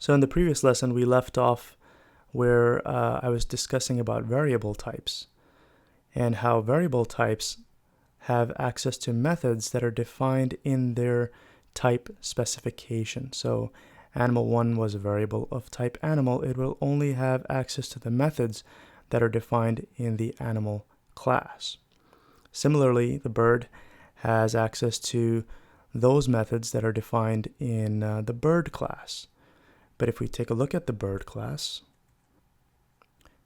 So in the previous lesson, we left off where I was discussing about variable types and how variable types have access to methods that are defined in their type specification. So animal 1 was a variable of type animal. It will only have access to the methods that are defined in the animal class. Similarly, the bird has access to those methods that are defined in the bird class. But if we take a look at the bird class,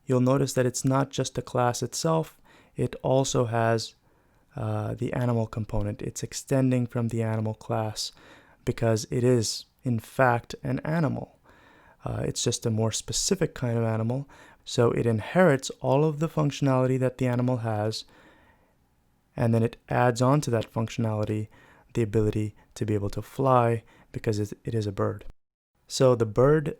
you'll notice that it's not just the class itself, it also has the animal component. It's extending from the animal class because it is, in fact, an animal. It's just a more specific kind of animal, so it inherits all of the functionality that the animal has, and then it adds on to that functionality the ability to be able to fly because it is a bird. So the bird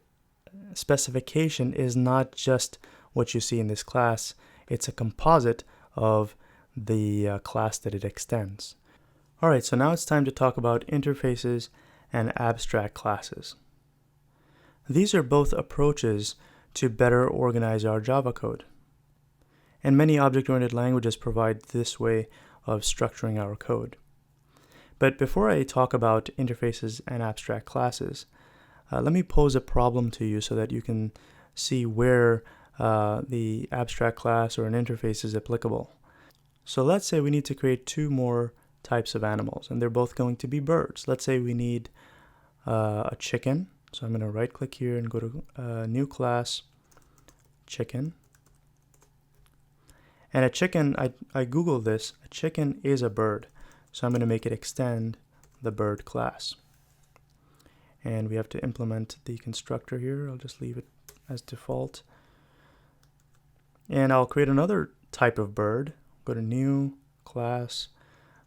specification is not just what you see in this class, it's a composite of the class that it extends. Alright, so now it's time to talk about interfaces and abstract classes. These are both approaches to better organize our Java code. And many object-oriented languages provide this way of structuring our code. But before I talk about interfaces and abstract classes, let me pose a problem to you so that you can see where the abstract class or an interface is applicable. So let's say we need to create two more types of animals, and they're both going to be birds. Let's say we need a chicken. So I'm going to right click here and go to new class, chicken. And a chicken, I Googled this, a chicken is a bird. So I'm going to make it extend the bird class. And we have to implement the constructor here. I'll just leave it as default. And I'll create another type of bird. Go to new class,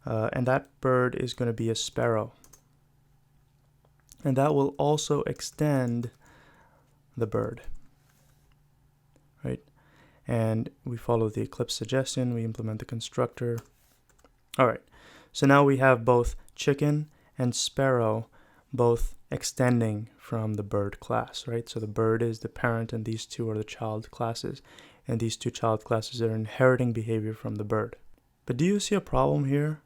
and that bird is going to be a sparrow. And that will also extend the bird, right? And we follow the Eclipse suggestion. We implement the constructor. All right. So now we have both chicken and sparrow both extending from the bird class, right? So the bird is the parent and these two are the child classes. And these two child classes are inheriting behavior from the bird. But do you see a problem here?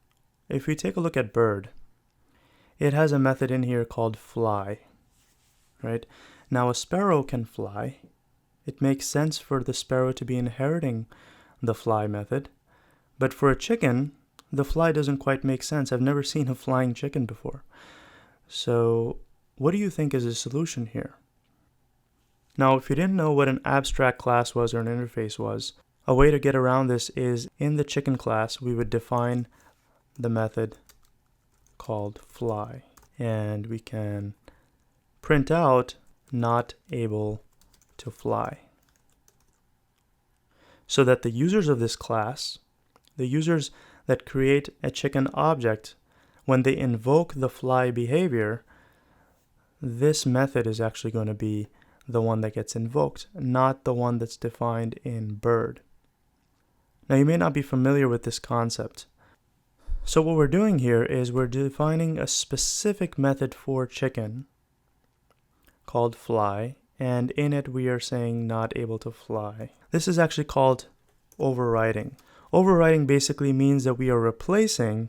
If we take a look at bird, it has a method in here called fly, right? Now a sparrow can fly. It makes sense for the sparrow to be inheriting the fly method. But for a chicken, the fly doesn't quite make sense. I've never seen a flying chicken before. So what do you think is the solution here? Now, if you didn't know what an abstract class was or an interface was, a way to get around this is in the chicken class, we would define the method called fly. And we can print out not able to fly. So that the users of this class, the users that create a chicken object, when they invoke the fly behavior, this method is actually going to be the one that gets invoked, not the one that's defined in bird. Now you may not be familiar with this concept. So what we're doing here is we're defining a specific method for chicken called fly, and in it we are saying not able to fly. This is actually called overriding. Overriding basically means that we are replacing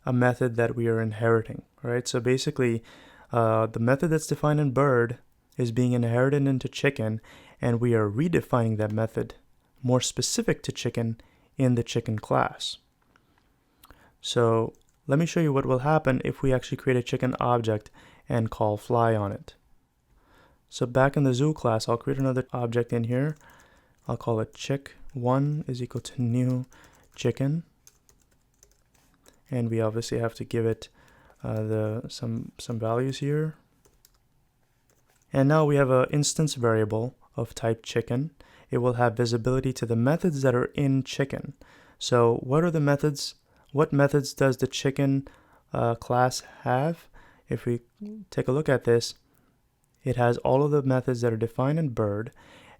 a method that we are inheriting, right? So basically the method that's defined in bird is being inherited into chicken, and we are redefining that method more specific to chicken in the chicken class. So let me show you what will happen if we actually create a chicken object and call fly on it. So back in the zoo class, I'll create another object in here. I'll call it chick1 is equal to new chicken. And we obviously have to give it some values here. And now we have an instance variable of type chicken. It will have visibility to the methods that are in chicken. So what are the methods? What methods does the chicken class have? If we take a look at this, it has all of the methods that are defined in bird.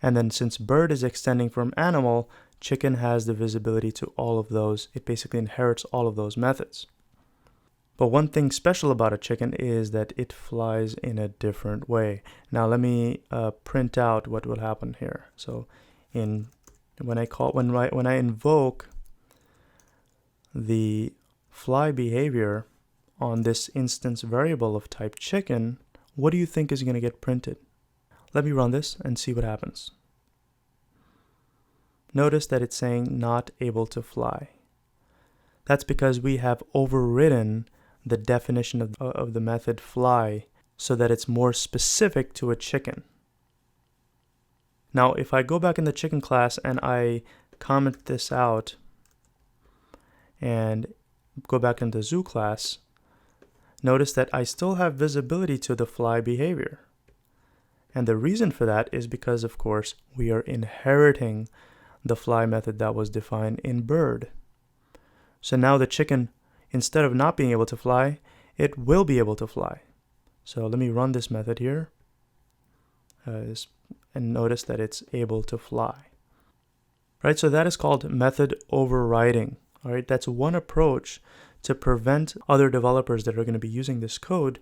And then since bird is extending from animal, chicken has the visibility to all of those. It basically inherits all of those methods. But one thing special about a chicken is that it flies in a different way. Now let me print out what will happen here. So when I invoke the fly behavior on this instance variable of type chicken, what do you think is going to get printed? Let me run this and see what happens. Notice that it's saying not able to fly. That's because we have overridden the definition of the method fly so that it's more specific to a chicken. Now, if I go back in the chicken class and I comment this out and go back in the zoo class, notice that I still have visibility to the fly behavior. And the reason for that is because, of course, we are inheriting the fly method that was defined in bird. So now the chicken, instead of not being able to fly, it will be able to fly. So let me run this method here and notice that it's able to fly. Right, so that is called method overriding. All right, that's one approach to prevent other developers that are going to be using this code.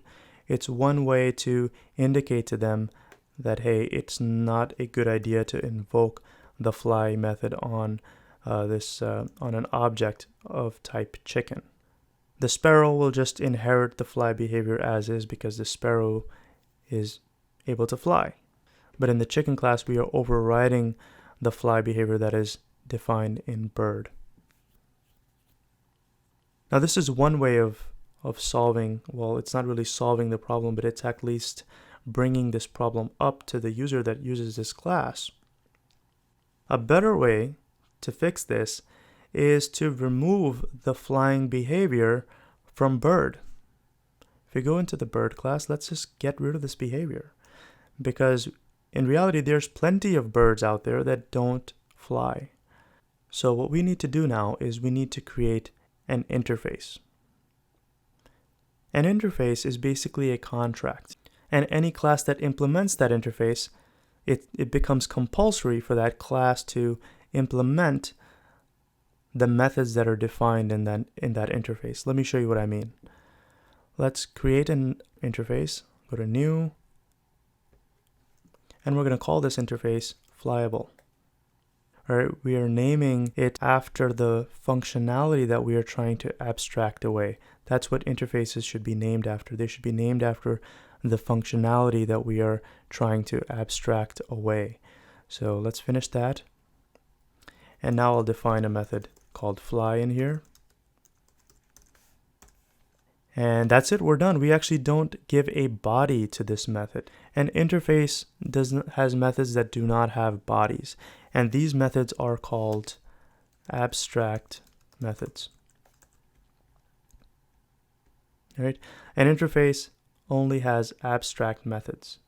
It's one way to indicate to them that, hey, it's not a good idea to invoke the fly method on on an object of type chicken. The sparrow will just inherit the fly behavior as is because the sparrow is able to fly. But in the chicken class, we are overriding the fly behavior that is defined in bird. Now, this is one way of solving, well, it's not really solving the problem, but it's at least bringing this problem up to the user that uses this class. A better way to fix this is to remove the flying behavior from bird. If we go into the bird class, let's just get rid of this behavior, because in reality, there's plenty of birds out there that don't fly. So what we need to do now is we need to create an interface. An interface is basically a contract, and any class that implements that interface, it becomes compulsory for that class to implement the methods that are defined in that interface. Let me show you what I mean. Let's create an interface. Go to new, and we're going to call this interface flyable. All right, we are naming it after the functionality that we are trying to abstract away. That's what interfaces should be named after. They should be named after the functionality that we are trying to abstract away. So let's finish that. And now I'll define a method called fly in here. And that's it, we're done. We actually don't give a body to this method. An interface has methods that do not have bodies. And these methods are called abstract methods. All right? An interface only has abstract methods.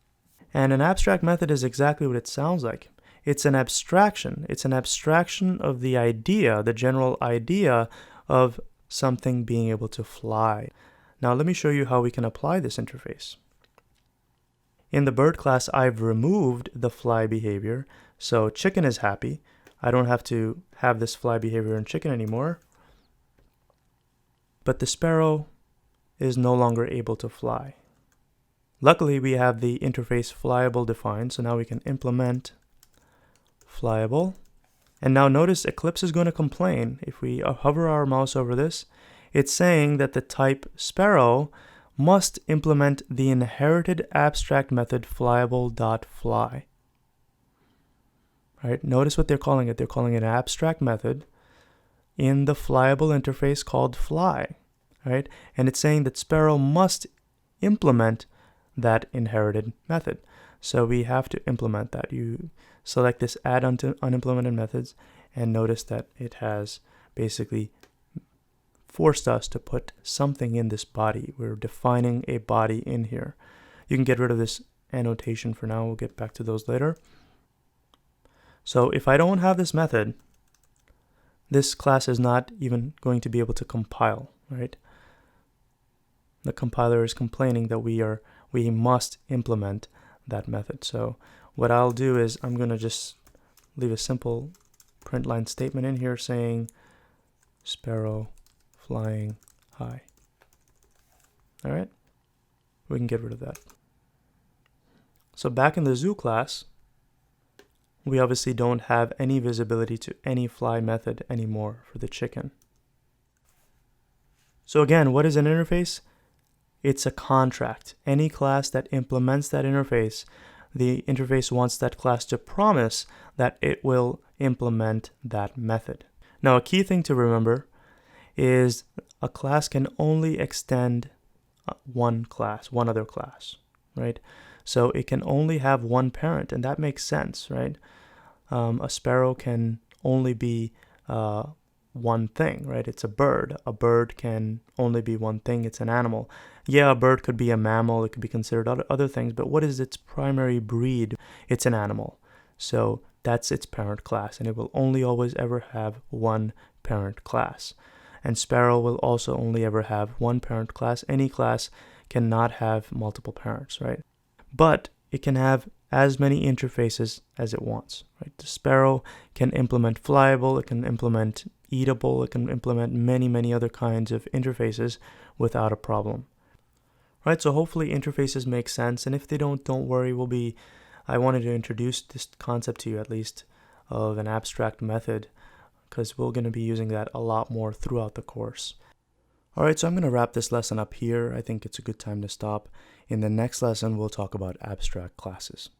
And an abstract method is exactly what it sounds like. It's an abstraction. It's an abstraction of the idea, the general idea of something being able to fly. Now let me show you how we can apply this interface. In the bird class, I've removed the fly behavior, so chicken is happy. I don't have to have this fly behavior in chicken anymore. But the sparrow is no longer able to fly. Luckily, we have the interface flyable defined, so now we can implement flyable. And now notice Eclipse is going to complain. If we hover our mouse over this, it's saying that the type sparrow must implement the inherited abstract method flyable.fly. Right? Notice what they're calling it. They're calling it an abstract method in the flyable interface called fly. Right? And it's saying that sparrow must implement that inherited method. So we have to implement that. You select this add unimplemented methods and notice that it has basically forced us to put something in this body. We're defining a body in here. You can get rid of this annotation for now. We'll get back to those later. So if I don't have this method, this class is not even going to be able to compile, right? The compiler is complaining that we must implement that method. So what I'll do is I'm going to just leave a simple print line statement in here saying sparrow flying high. All right, we can get rid of that. So back in the zoo class, we obviously don't have any visibility to any fly method anymore for the chicken. So again, what is an interface? It's a contract. Any class that implements that interface, the interface wants that class to promise that it will implement that method. Now, a key thing to remember is a class can only extend one other class, right? So it can only have one parent, and that makes sense, right? A sparrow can only be one thing, right? It's a bird. A bird can only be one thing. It's an animal. Yeah, a bird could be a mammal. It could be considered other things, but what is its primary breed? It's an animal. So that's its parent class, and it will only always ever have one parent class. And sparrow will also only ever have one parent class. Any class cannot have multiple parents, right? But it can have as many interfaces as it wants, right? The sparrow can implement flyable, it can implement eatable, it can implement many other kinds of interfaces without a problem. Right, so hopefully interfaces make sense, and if they don't worry. I wanted to introduce this concept to you at least of an abstract method, because we're going to be using that a lot more throughout the course. Alright, so I'm going to wrap this lesson up here. I think it's a good time to stop. In the next lesson, we'll talk about abstract classes.